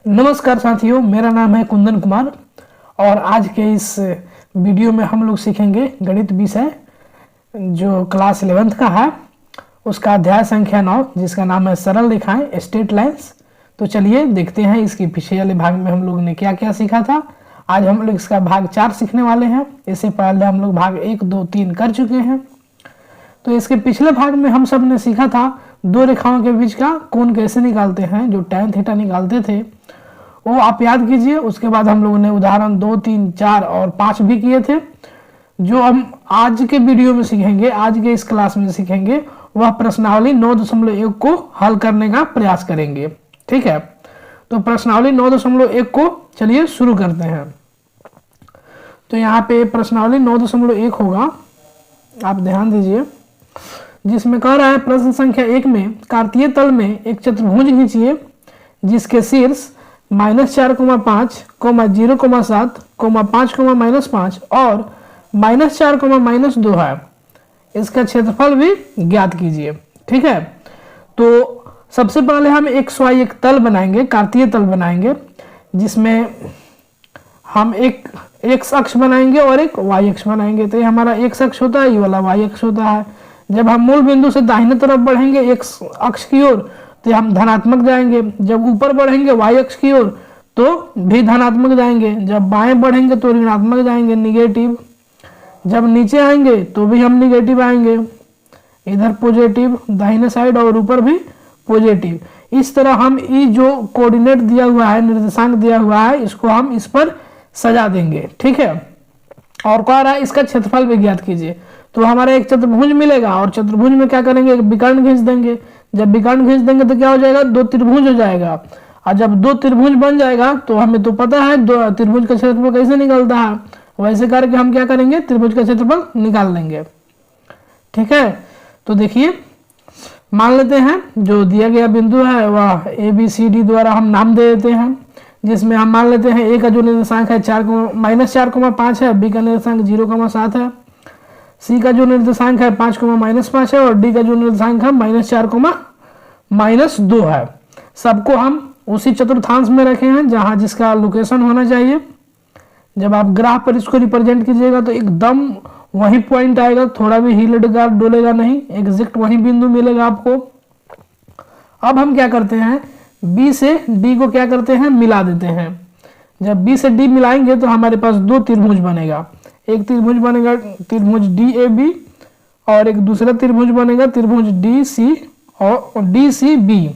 नमस्कार साथियों, मेरा नाम है कुंदन कुमार और आज के इस वीडियो में हम लोग सीखेंगे गणित विषय जो क्लास 11th का है, उसका अध्याय संख्या 9 जिसका नाम है सरल रेखाएं स्ट्रेट लाइंस। तो चलिए देखते हैं इसके पिछले वाले भाग में हम लोग ने क्या क्या सीखा था। आज हम लोग इसका भाग 4 सीखने वाले हैं। इससे पहले हम लोग भाग 1, 2, 3 कर चुके हैं। तो इसके पिछले भाग में हम सब ने सीखा था दो रेखाओं के बीच का कोण कैसे निकालते हैं, जो tan थीटा निकालते थे वो आप याद कीजिए। उसके बाद हम लोगों ने उदाहरण 2, 3, 4 और 5 भी किए थे। जो हम आज के वीडियो में सीखेंगे, आज के इस क्लास में सीखेंगे, वह प्रश्नावली 9.1 को हल करने का प्रयास करेंगे। ठीक है, तो प्रश्नावली 9.1 को चलिए शुरू करते हैं। तो यहाँ पे प्रश्नावली 9.1 होगा, आप ध्यान दीजिए, जिसमें कह रहा है प्रश्न संख्या 1 में कार्तीय तल में एक चतुर्भुज खींचिए जिसके शीर्ष -4,5, 0,7, 5, -5 और -4, -2 है। इसका क्षेत्रफल भी ज्ञात कीजिए। ठीक है, तो सबसे पहले हम XY एक तल बनाएंगे, कार्तीय तल बनाएंगे, जिसमें हम एक X अक्ष बनाएंगे और एक Y अक्ष बनाएंगे। तो ये हमारा X अक्ष होता है, ये वाला Y अक्ष होता है। जब हम मूल बिंदु से दाहिने तरफ बढ़ेंगे X अक्ष की ओर तो हम धनात्मक जाएंगे। जब ऊपर बढ़ेंगे Y अक्ष की ओर तो भी धनात्मक जाएंगे। जब बाएं बढ़ेंगे तो ऋणात्मक जाएंगे, निगेटिव। जब नीचे आएंगे तो भी हम निगेटिव आएंगे, इधर पॉजिटिव दाहिने साइड और ऊपर भी पॉजिटिव। इस तरह हम ये जो कोऑर्डिनेट दिया हुआ है, निर्देशांक दिया हुआ है, इसको हम इस पर सजा देंगे। ठीक है, और कह रहा है इसका क्षेत्रफल भी ज्ञात कीजिए। तो हमारा एक चतुर्भुज मिलेगा और चतुर्भुज में क्या करेंगे, एक विकर्ण खींच देंगे। जब विकर्ण खींच देंगे तो क्या हो जाएगा, 2 त्रिभुज हो जाएगा। और जब 2 त्रिभुज बन जाएगा तो हमें तो पता है 2 त्रिभुज का क्षेत्रफल कैसे निकलता है, वैसे करके हम क्या करेंगे, त्रिभुज का क्षेत्रफल निकाल लेंगे। ठीक है, तो देखिए मान लेते हैं जो दिया गया बिंदु है वह ABCD द्वारा हम नाम दे देते हैं, जिसमें हम मान लेते हैं A का जो निर्देशांक है -4,5 है, B का निर्देशांक 0,7 है, C का जो निर्देशांक है 5,-5 है और D का जो निर्देशांक है -4,-2 है। सबको हम उसी चतुर्थांश में रखे हैं जहां जिसका लोकेशन होना चाहिए। जब आप ग्राफ पर इसको रिप्रेजेंट कीजिएगा तो एकदम वही पॉइंट आएगा, थोड़ा भी हिलेगा डोलेगा नहीं, एग्जैक्ट वही बिंदु मिलेगा आपको। अब हम क्या करते हैं, B से D को क्या करते हैं, मिला देते हैं। जब B से D मिलाएंगे तो हमारे पास 2 त्रिभुज बनेगा। एक त्रिभुज बनेगा त्रिभुज DAB और एक दूसरा त्रिभुज बनेगा त्रिभुज DC और DCB।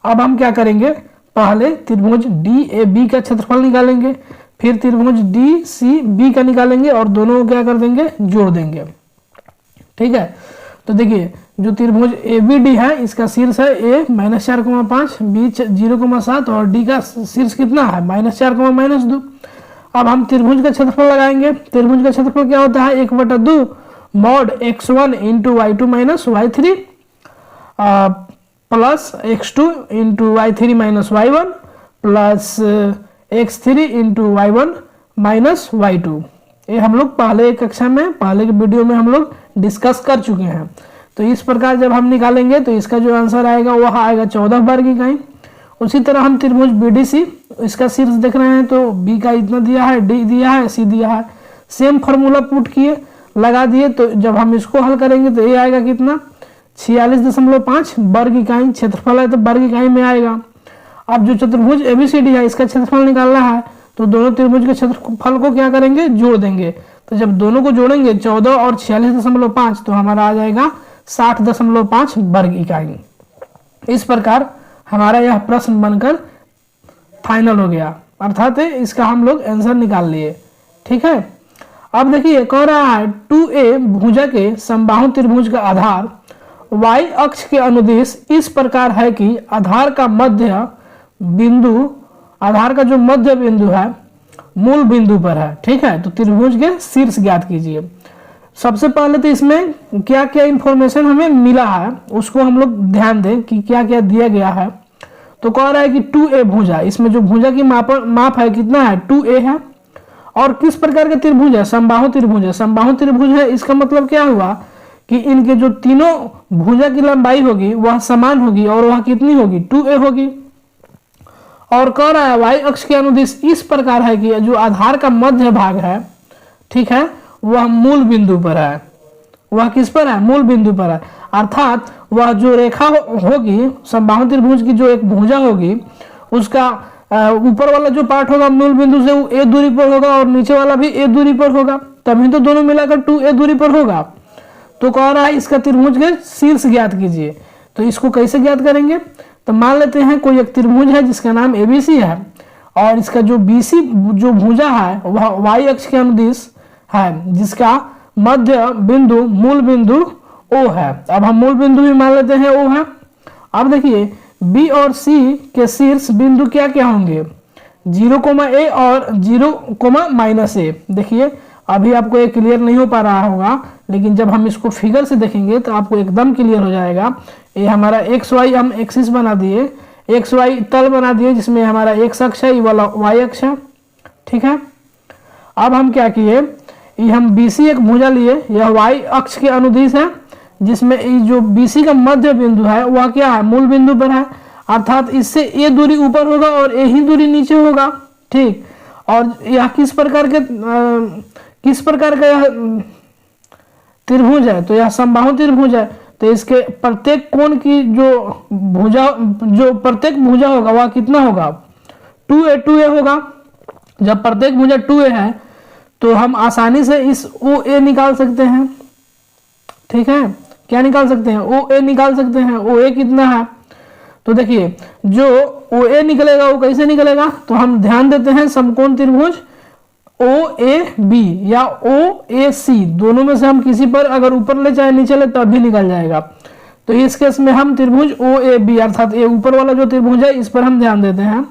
अब हम क्या करेंगे, पहले त्रिभुज DAB का क्षेत्रफल निकालेंगे, फिर त्रिभुज DCB का निकालेंगे और दोनों को क्या कर देंगे, जोड़ देंगे। ठीक है, तो देखिए जो त्रिभुज ABD है इसका शीर्ष है A -4,5, B 0,7 और D का शीर्ष कितना है -4, -2। अब हम त्रिभुज का क्षेत्रफल लगाएंगे। त्रिभुज का क्षेत्रफल क्या होता है, 1/2 mod x1 × y2 - y3 plus x2 × y3 - y1 plus x3 × y1 - y2। ये हम लोग पहले कक्षा में, पहले के वीडियो में हम लोग डिस्कस कर चुके हैं। तो इस प्रकार जब हम निकालेंगे तो इसका जो आंसर आएगा वह आएगा 14 वर्ग इकाई। उसी तरह हम त्रिभुज BDC, इसका शीर्ष देख रहे हैं तो B का इतना दिया है, D दिया है, C दिया है। सेम फार्मूला पुट किए, लगा दिए, तो जब हम इसको हल करेंगे तो ये आएगा कितना, 46.5 वर्ग इकाई। क्षेत्रफल है तो वर्ग इकाई में आएगा। अब जो चतुर्भुज ABCD है इसका क्षेत्रफल निकालना है तो दोनों त्रिभुज के क्षेत्रफल को क्या करेंगे, जोड़ देंगे। तो जब दोनों को जोड़ेंगे 14 और 46.5 तो हमारा आ जाएगा 60.5 वर्ग इकाई। इस प्रकार हमारा यह प्रश्न बनकर फाइनल हो गया, अर्थात इसका हम लोग आंसर निकाल लिए। ठीक है, अब देखिए कह रहा है 2A भुजा के समबाहु त्रिभुज का आधार Y अक्ष के अनुदिश इस प्रकार है कि आधार का जो मध्य बिंदु है मूल बिंदु पर है। ठीक है, तो त्रिभुज के शीर्ष ज्ञात कीजिए। सबसे पहले तो इसमें क्या क्या इंफॉर्मेशन हमें मिला है उसको हम लोग ध्यान दें कि क्या क्या दिया गया है। तो कह रहा है कि 2A भुजा, इसमें जो भुजा की माप है कितना है, 2A है। और किस प्रकार के त्रिभुज है, समबाहु त्रिभुज है। समबाहु त्रिभुज है, इसका मतलब क्या हुआ कि इनके जो तीनों भुजा की लंबाई होगी वह समान होगी और वह कितनी होगी, 2A होगी। और कह रहा है वाई अक्ष के अनुदिश इस प्रकार है कि जो आधार का मध्य भाग है, ठीक है, वह मूल बिंदु पर है। वह किस पर है? मूल बिंदु पर है। अर्थात वह जो रेखा होगी समबाहु त्रिभुज की, जो एक भुजा होगी, उसका ऊपर वाला जो पार्ट होगा मूल बिंदु से वो ए दूरी पर होगा और नीचे वाला भी ए दूरी पर होगा, तभी तो दोनों मिलाकर 2a दूरी पर होगा। तो कह रहा है इसका त्रिभुज के शीर्ष ज्ञात कीजिए। तो इसको कैसे ज्ञात करेंगे? तो मान लेते हैं कोई एक त्रिभुज है जिसका नाम ABC है और इसका जो BC जो भुजा है वह वाई अक्ष के अनुदिश है, जिसका मध्य बिंदु मूल बिंदु O है। अब हम मूल बिंदु भी मान लेते हैं O है। अब देखिए B और C के शीर्ष बिंदु क्या क्या होंगे? 0,a और 0,-a। देखिए अभी आपको ये क्लियर नहीं हो पा रहा होगा, लेकिन जब हम इसको फिगर से देखेंगे तो आपको एकदम क्लियर हो जाएगा। ये हमारा XY हम एक्सिस बना दिए, XY तल बना दिए जिसमें हमारा X अक्ष है, ये वाला Y अक्ष है, ठीक है। अब हम क्या किए, ये हम BC एक भुजा लिए, यह Y अक्ष के अनुदिश है, जिसमें जो BC का मध्य बिंदु है वह क्या है? मूल बिंदु पर है। अर्थात इससे A दूरी ऊपर होगा और A ही दूरी नीचे होगा, ठीक। और यह किस प्रकार का यह त्रिभुज है? तो यह समबाहु त्रिभुज है। तो इसके प्रत्येक कोण की जो प्रत्येक भुजा होगा वह कितना होगा? 2a होगा। जब प्रत्येक भुजा 2a है तो हम आसानी से इस OA निकाल सकते हैं, ठीक है। क्या निकाल सकते हैं? OA निकाल सकते हैं। OA कितना है? तो देखिए जो OA निकलेगा वो कैसे निकलेगा? तो हम ध्यान देते हैं समकोण त्रिभुज OAB या OAC, दोनों में से हम किसी पर अगर ऊपर ले चाहे नीचे ले तब भी निकल जाएगा। तो इस केस में हम त्रिभुज OAB अर्थात ये ऊपर वाला जो त्रिभुज है इस पर हम ध्यान देते हैं।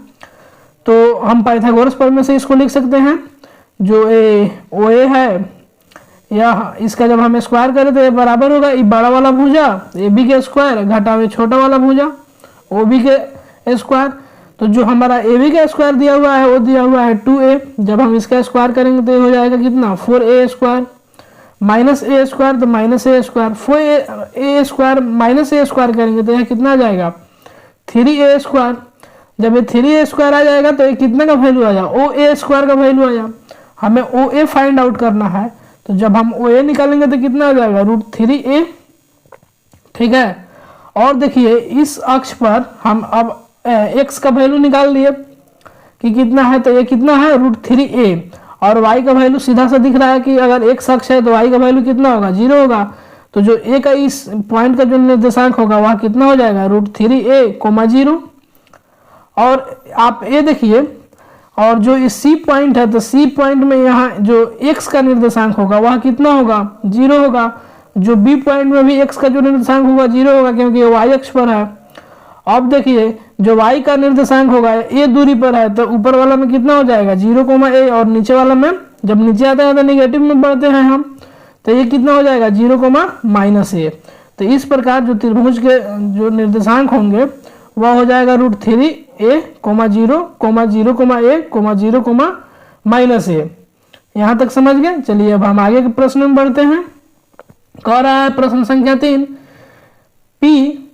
तो हम पाइथागोरस प्रमेय से इसको लिख सकते हैं। जो OA है या इसका जब हम स्क्वायर करें तो ये बराबर होगा ये बड़ा वाला भुजा AB के स्क्वायर घटावे छोटा वाला भुजा OB के स्क्वायर। तो जो हमारा AB का स्क्वायर दिया हुआ है वो दिया हुआ है 2a। जब हम इसका स्क्वायर करेंगे तो ये हो जाएगा कितना? 4a square minus a square, तो minus a square 4a square minus a square करेंगे तो यह कितना आ जाएगा? 3a square. जब ये 3a स्क्वायर आ जाएगा तो ये कितना का वैल्यू आ जाएगा? OA स्क्वायर का वैल्यू आ जाएगा। हमें OA फाइंड आउट करना है, तो जब हम OA निकालेंगे तो कितना आ जाएगा? √3a, ठीक है। और देखिए इस अक्ष पर हम अब x का वैल्यू निकाल लिए कि कितना है, तो ये कितना है? √3a। और y का वैल्यू सीधा सा दिख रहा है कि अगर x अक्ष है तो y का वैल्यू कितना होगा? 0 होगा। तो जो a का इस पॉइंट का जो निर्देशांक होगा वह कितना हो जाएगा? √3a, 0। और आप ये देखिए, और जो इस C पॉइंट है तो C पॉइंट में यहाँ जो x का निर्देशांक होगा वह कितना होगा? 0 होगा। जो B पॉइंट में भी x का जो निर्देशांक होगा 0 होगा क्योंकि ये y अक्ष पर है। अब देखिए जो y का निर्देशांक होगा a दूरी पर है तो ऊपर वाला में कितना हो जाएगा? 0,a और नीचे वाला में जब नीचे आता है तो निगेटिव में बढ़ते हैं हम, तो ये कितना हो जाएगा? 0,-a। तो इस प्रकार जो त्रिभुज के जो निर्देशांक होंगे वह हो जाएगा √3a, 0,a, 0,a। यहाँ तक समझ गए? चलिए अब हम आगे के प्रश्न में बढ़ते हैं। कह रहा है प्रश्न संख्या 3, P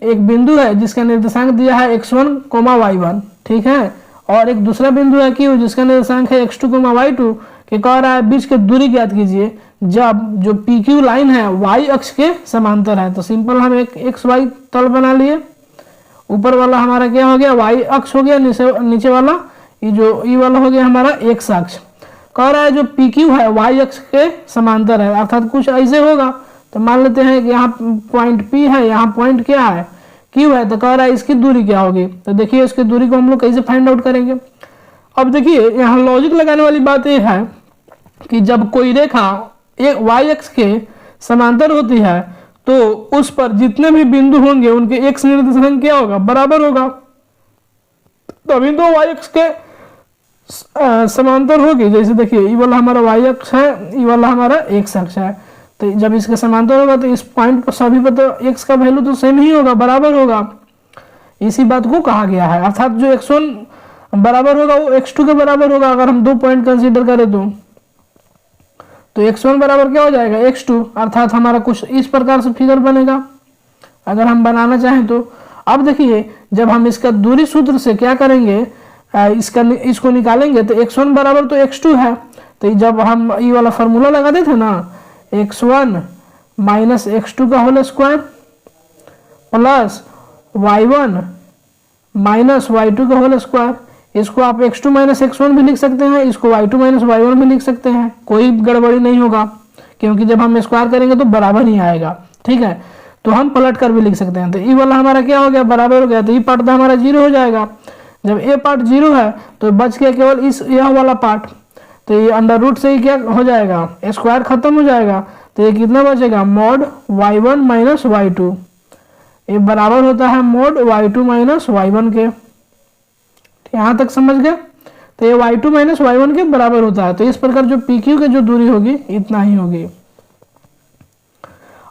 एक बिंदु है जिसका निर्देशांक दिया है x1, y1, ठीक है। और एक दूसरा बिंदु है Q जिसका निर्देशांक है x2, y2 के कह रहा है बीच की दूरी ज्ञात कीजिए जब जो PQ लाइन है y अक्ष के समांतर है। तो सिंपल हम एक XY तल बना लिए, ऊपर वाला हमारा क्या हो गया? y अक्ष हो गया, नीचे वाला ये जो ई वाला हो गया हमारा x अक्ष। कह रहा है जो PQ है y अक्ष के समांतर है, अर्थात कुछ ऐसे होगा। तो मान लेते हैं कि यहाँ पॉइंट P है, यहाँ पॉइंट क्या है? Q है। तो कह रहा है इसकी दूरी क्या होगी? तो देखिए इसकी दूरी को हम लोग कैसे फाइंड आउट करेंगे। अब देखिए यहाँ लॉजिक लगाने वाली बात यह है कि जब कोई रेखा एक y अक्ष के समांतर होती है तो उस पर जितने भी बिंदु होंगे उनके x निर्देशांक क्या होगा? बराबर होगा। तभी तो y अक्ष के समांतर होगी। जैसे देखिए ये वाला हमारा y अक्ष है, ये वाला हमारा x अक्ष है। तो जब इसके समांतर होगा तो इस पॉइंट पर सभी पर तो x का वैल्यू तो सेम ही होगा, बराबर होगा। इसी बात को कहा गया है। अर्थात जो x1 बराबर होगा वो x2 के बराबर होगा। अगर हम 2 पॉइंट कंसीडर करें तो x1 बराबर क्या हो जाएगा? x2। अर्थात हमारा कुछ इस प्रकार से फिगर बनेगा अगर हम बनाना चाहें तो। अब देखिए जब हम इसका दूरी सूत्र से क्या करेंगे, इसको निकालेंगे तो x1 बराबर तो x2 है। तो जब हम ये वाला फार्मूला लगाते थे ना, x1 माइनस x2 का whole square plus y1 minus y2 का होल स्क्वायर, इसको आप x2 माइनस x1 भी लिख सकते हैं, इसको y2 माइनस y1 भी लिख सकते हैं, कोई गड़बड़ी नहीं होगा, क्योंकि जब हम स्क्वायर करेंगे तो बराबर ही आएगा। ठीक है, तो हम पलट कर भी लिख सकते हैं। तो ये वाला हमारा क्या हो गया, बराबर हो गया। तो ये पार्ट तो हमारा 0 हो जाएगा। जब ये पार्ट 0 है तो बच गया केवल यह वाला पार्ट। तो ये अंडर रूट से ही क्या हो जाएगा, स्क्वायर खत्म हो जाएगा। तो ये कितना बचेगा, मॉड y1 माइनस y2, ये बराबर होता है मॉड y2 माइनस y1 के। यहाँ तक समझ गए। तो ये y2 माइनस y1 के बराबर होता है। तो इस प्रकार जो PQ की जो दूरी होगी इतना ही होगी।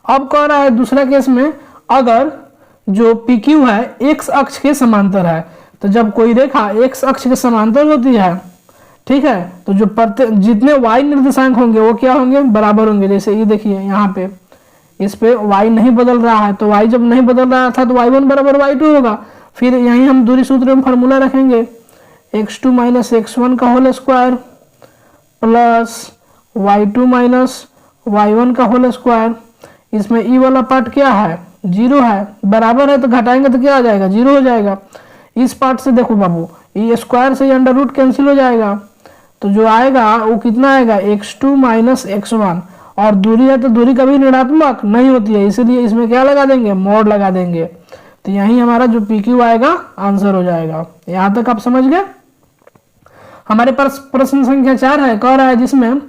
अब कह रहा है दूसरा केस में, अगर जो PQ है x अक्ष के समांतर है, तो जब कोई रेखा x अक्ष के समांतर होती है, ठीक है, तो जो जितने y निर्देशांक होंगे वो क्या होंगे, बराबर होंगे। जैसे ये देखिए यहाँ पे इस पे y नहीं बदल रहा है, तो y जब नहीं बदल रहा था तो y1 बराबर y2 होगा। फिर यहीं हम दूरी सूत्र में फार्मूला रखेंगे, x2 माइनस x1 का whole square plus y2 minus y1 का होल स्क्वायर। इसमें ई वाला पार्ट क्या है, 0 है, बराबर है तो घटाएंगे तो क्या आ जाएगा, 0 हो जाएगा। इस पार्ट से देखो बाबू, ये स्क्वायर से अंडर रूट कैंसिल हो जाएगा, तो जो आएगा वो कितना आएगा, x2 माइनस x1। और दूरी है तो दूरी कभी ऋणात्मक नहीं होती है, इसीलिए इसमें क्या लगा देंगे, मॉड लगा देंगे। तो यही हमारा जो PQ आएगा आंसर हो जाएगा। यहाँ तक आप समझ गए। हमारे पास प्रश्न संख्या 4 है, कह रहा है जिसमें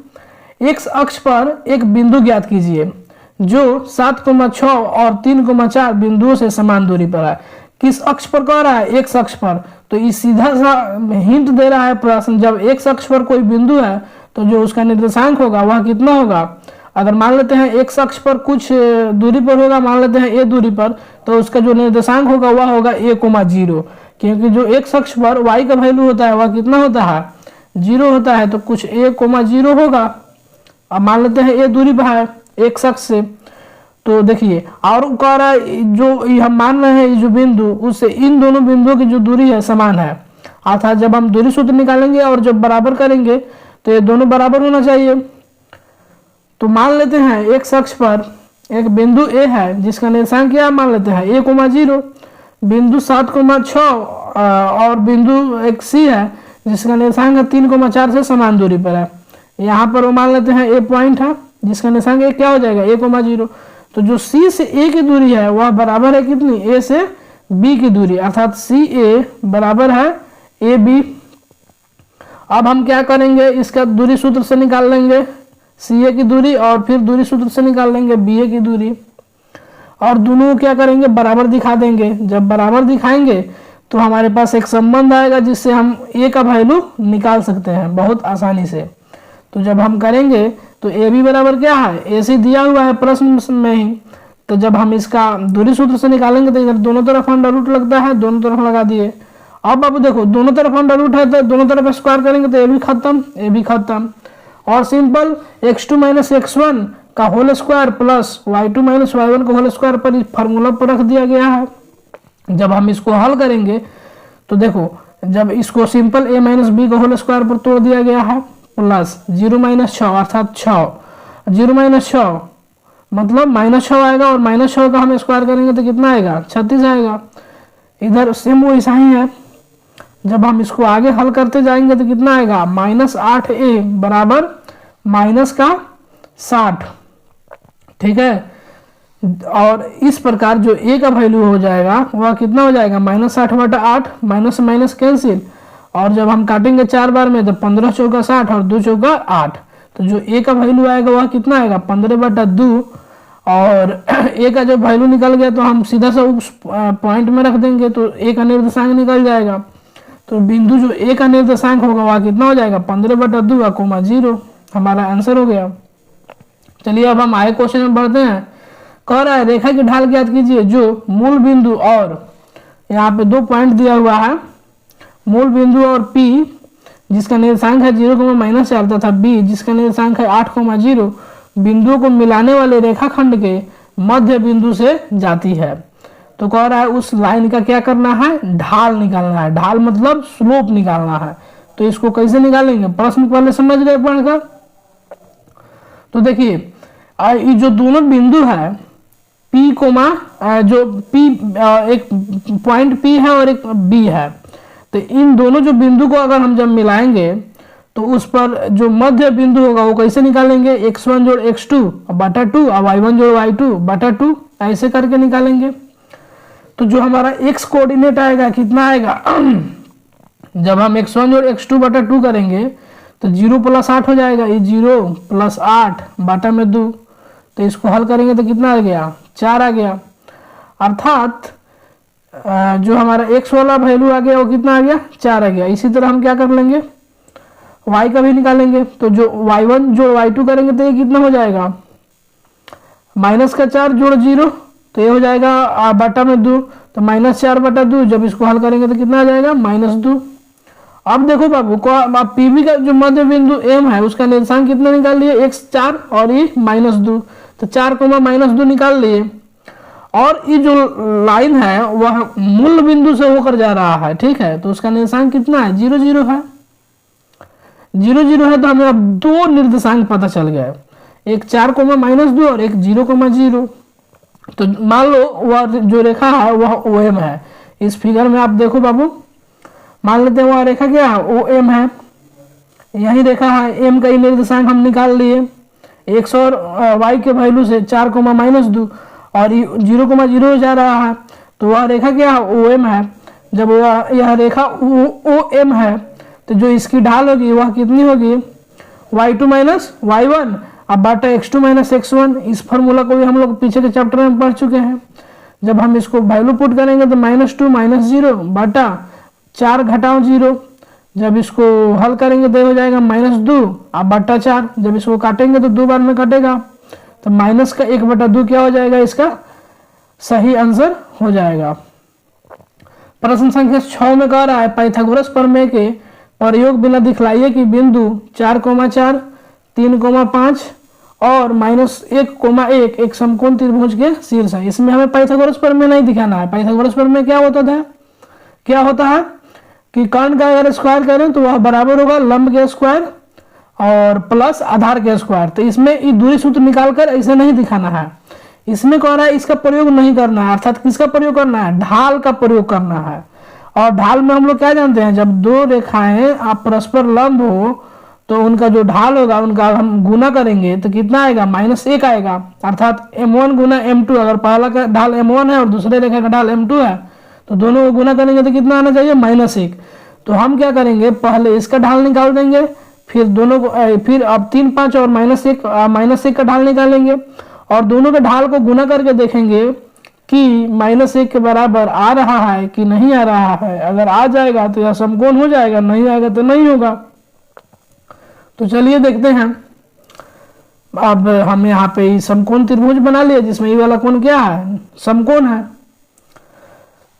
x अक्ष पर एक बिंदु ज्ञात कीजिए जो 7,6 और 3,4 बिंदुओं से समान दूरी पर है। किस अक्ष पर कह रहा है, x अक्ष पर। तो ये सीधा सा हिंट दे रहा है प्रश्न, जब x अक्ष पर कोई बिंदु है तो जो उसका निर्देशांक होगा वह कितना होगा। अगर मान लेते हैं x अक्ष पर कुछ दूरी पर होगा, मान लेते हैं a दूरी पर, तो उसका जो निर्देशांक होगा वह होगा a,0, क्योंकि जो x अक्ष पर y का वैल्यू होता है वह कितना होता है, 0 होता है, तो कुछ a,0 होगा। अब मान लेते हैं a दूरी पर है x अक्ष से, तो देखिए और कह रहा है जो हम मान रहे हैं जो बिंदु, उससे इन दोनों बिंदुओं की जो दूरी है समान है। अर्थात जब हम दूरी सूत्र निकालेंगे और जब बराबर करेंगे तो ये दोनों बराबर होना चाहिए। तो मान लेते हैं x अक्ष पर एक बिंदु A है जिसका निर्देशांक क्या मान लेते हैं a,0, बिंदु 7,6 और बिंदु एक C है जिसका निर्देशांक है 3,4 से समान दूरी पर है। यहाँ पर वो मान लेते हैं A पॉइंट है जिसका निर्देशांक a क्या हो जाएगा, a,0। तो जो C से A की दूरी है वह बराबर है कितनी, A से B की दूरी, अर्थात CA बराबर है AB। अब हम क्या करेंगे, इसका दूरी सूत्र से निकाल लेंगे CA की दूरी और फिर दूरी सूत्र से निकाल लेंगे BA की दूरी, और दोनों क्या करेंगे, बराबर दिखा देंगे। जब बराबर दिखाएंगे तो हमारे पास एक संबंध आएगा जिससे हम A का वैल्यू निकाल सकते हैं बहुत आसानी से। तो जब हम करेंगे तो AB बराबर क्या है, AC दिया हुआ है प्रश्न में ही। तो जब हम इसका दूरी सूत्र से निकालेंगे तो इधर दोनों तरफ अंडर रूट लगता है, दोनों तरफ लगा दिए। अब आप देखो दोनों तरफ अंडर रूट है तो दोनों तरफ स्क्वायर करेंगे तो ए भी खत्म। और सिंपल x2 माइनस x1 का whole square plus y2 minus y1 का होल स्क्वायर पर इस फार्मूला पर रख दिया गया है। जब हम इसको हल करेंगे तो देखो, जब इसको सिंपल a माइनस बी का होल स्क्वायर पर तोड़ दिया गया है प्लस 0 माइनस 6 अर्थात 0 माइनस 6 मतलब -6 आएगा, और -6 का हम स्क्वायर करेंगे तो कितना आएगा, 36 आएगा। इधर सेम वैसा ही है। जब हम इसको आगे हल करते जाएंगे तो कितना आएगा, -8a बराबर -60। ठीक है, और इस प्रकार जो a का वैल्यू हो जाएगा वह कितना हो जाएगा, -60/8, माइनस माइनस कैंसिल, और जब हम काटेंगे 4 बार में तो 15 चौका 60 और 2 चौका 8। तो जो a का वैल्यू आएगा वह कितना आएगा, 15/2। और a का जब वैल्यू निकल गया तो हम सीधा सा उस पॉइंट में रख देंगे तो a का निर्देशांक निकल जाएगा। तो बिंदु जो a का निर्देशांक होगा वह कितना हो जाएगा, 15/2, 0। हमारा आंसर हो गया। चलिए अब हम आगे क्वेश्चन में बढ़ते हैं। कह रहा है रेखा की ढाल ज्ञात कीजिए जो मूल बिंदु और यहाँ पे 2 पॉइंट दिया हुआ है, मूल बिंदु और P जिसका निर्देशांक है 0,-4 तथा B जिसका निर्देशांक है 8,0 बिंदुओं को मिलाने वाले रेखाखंड के मध्य बिंदु से जाती है। तो कह रहा है उस लाइन का क्या करना है, ढाल निकालना है। ढाल मतलब स्लोप निकालना है। तो इसको कैसे निकालेंगे, प्रश्न पहले समझ गए पढ़कर। तो देखिए ये जो दोनों बिंदु है P कोमा जो P एक पॉइंट P है और एक B है, तो इन दोनों जो बिंदु को अगर हम जब मिलाएंगे तो उस पर जो मध्य बिंदु होगा वो कैसे निकालेंगे, x1 जोड़ x2 बटा 2 और y1 जोड़ y2 बटा 2, ऐसे करके निकालेंगे। तो जो हमारा x कोऑर्डिनेट आएगा कितना आएगा जब हम x1 जोड़ x2 बटा 2 करेंगे तो 0 + 8 हो जाएगा, ये 0 + 8 बटा में 2, तो इसको हल करेंगे तो कितना आ गया, 4 आ गया। अर्थात जो हमारा x वाला वैल्यू आ गया वो कितना आ गया, 4 आ गया। इसी तरह हम क्या कर लेंगे, y का भी निकालेंगे। तो जो y1 जोड़ y2 करेंगे तो ये कितना हो जाएगा, -4 जोड़ 0, तो ये हो जाएगा बटा में 2, तो -4 बटा 2, जब इसको हल करेंगे तो कितना आ जाएगा, -2। अब देखो बाबू को आप पीवी का जो मध्य बिंदु m है उसका निर्देशांक कितना निकाल लिए, x4 और ये -2, तो 4 -2 निकाल लिए। और ये जो लाइन है वह मूल बिंदु से होकर जा रहा है, ठीक है, तो उसका निर्देशांक कितना है, 0 0 है। 0 0 है तो हमें अब दो निर्देशांक पता चल गया, एक 4 -2 और एक 0 0। तो मान लो वह जो रेखा है वह OM है। इस फिगर में आप देखो बाबू, मान लेते हैं वह रेखा क्या है, OM है, यही रेखा है, M का ही निर्देशांक हम निकाल लिए, x और y के वैल्यू से 4 -2 और 0 0 जा रहा है, तो वह रेखा क्या है, OM है। जब यह रेखा OM है तो जो इसकी ढाल होगी वह कितनी होगी, y2 - y1 अब बटा x2 - x1। इस फार्मूला को भी हम लोग पीछे के चैप्टर में पढ़ चुके हैं। जब हम इसको वैल्यू पुट करेंगे तो -2 - 0 बटा 4 घटाओ 0, जब इसको हल करेंगे तो हो जाएगा -2 अब बटा 4, जब इसको काटेंगे तो 2 बार में कटेगा, तो माइनस का 1 बटा 2 क्या हो जाएगा, इसका सही आंसर हो जाएगा। प्रश्न संख्या 6 में कह रहा है पाइथागोरस प्रमेय के प्रयोग बिना दिखलाइए कि बिंदु 4, 4, 3, 5 और -1, एक समकोण त्रिभुज के शीर्ष है। इसमें हमें पाइथागोरस प्रमेय नहीं दिखाना है। पाइथागोरस प्रमेय क्या होता है कि कर्ण का अगर स्क्वायर करें तो वह बराबर होगा लंब के स्क्वायर और प्लस आधार के स्क्वायर। तो इसमें ये दूरी सूत्र निकालकर ऐसे नहीं दिखाना है। इसमें कह रहा है इसका प्रयोग नहीं करना है, अर्थात किसका प्रयोग करना है, ढाल का प्रयोग करना है। और ढाल में हम लोग क्या जानते हैं, जब दो रेखाएं आप परस्पर लंब हो तो उनका जो ढाल होगा उनका हम गुना करेंगे तो कितना आएगा, -1 आएगा। अर्थात m1 गुना m2, अगर पहला का ढाल m1 है और दूसरे रेखा का ढाल m2 है तो दोनों को गुना करेंगे तो कितना आना चाहिए, -1। तो हम क्या करेंगे, पहले इसका ढाल निकाल देंगे, फिर दोनों को फिर अब 3, 5 और -1 का ढाल निकालेंगे और दोनों के ढाल को गुना करके देखेंगे कि -1 के बराबर आ रहा है कि नहीं आ रहा है। अगर आ जाएगा तो यह समकोण हो जाएगा, नहीं आएगा तो नहीं होगा। तो चलिए देखते हैं। अब हम यहाँ पे समकोण त्रिभुज बना लिए जिसमें ये वाला कोण क्या है, समकोण है।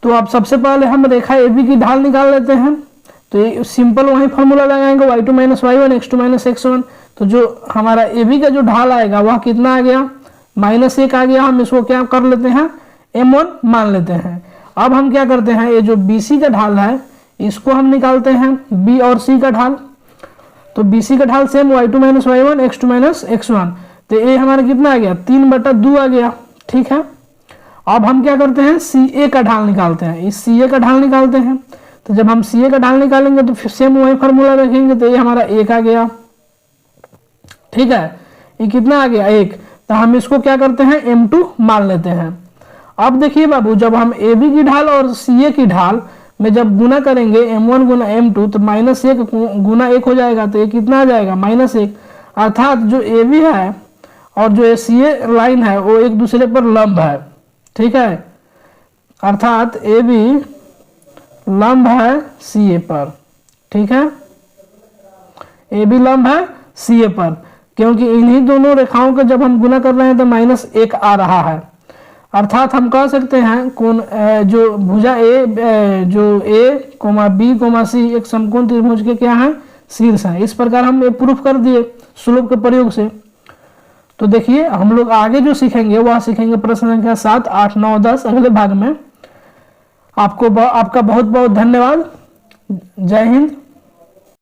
तो अब सबसे पहले हम रेखा AB की ढाल निकाल लेते हैं। तो ये सिंपल वही फॉर्मूला लगाएंगे, y2 - y1 x2 - x1। तो जो हमारा AB का जो ढाल आएगा वह कितना आ गया, -1 आ गया। हम इसको क्या कर लेते हैं, m1 मान लेते हैं। अब हम क्या करते हैं, ये जो BC का ढाल है इसको हम निकालते हैं, B और C का ढाल। तो BC का ढाल same y2 - y1 x2 - x1। तो ये हमारा कितना आ गया, 3/2 आ गया, ठीक है। अब हम क्या करते हैं, CA का ढाल निकालते हैं। इस CA का ढाल निकालते हैं। तो जब हम CA का ढाल निकालेंगे तो फिर सेम वही फार्मूला रखेंगे, तो ये हमारा 1 आ गया, ठीक है। ये कितना आ गया, 1। तो हम इसको क्या करते हैं, m2 मान लेते हैं। अब देखिए बाबू, जब हम AB की ढाल और CA की ढाल में जब गुना करेंगे m1 गुना m2 तो -1 गुना 1 हो जाएगा। तो ये कितना आ जाएगा, -1। अर्थात जो AB है और जो CA लाइन है वो एक दूसरे पर लंब है, ठीक है। अर्थात AB लंब है CA पर, ठीक है। AB लंब है CA पर, क्योंकि इन्हीं दोनों रेखाओं को जब हम गुना कर रहे हैं तो -1 आ रहा है। अर्थात हम कह सकते हैं कोण जो भुजा जो A, B, C एक समकोण त्रिभुज के क्या है, शीर्ष है। इस प्रकार हम ये प्रूफ कर दिए स्लोप के प्रयोग से। तो देखिए हम लोग आगे जो सीखेंगे वह सीखेंगे प्रश्न संख्या 7, 8, 9, 10 अगले भाग में। आपका बहुत बहुत धन्यवाद। जय हिंद।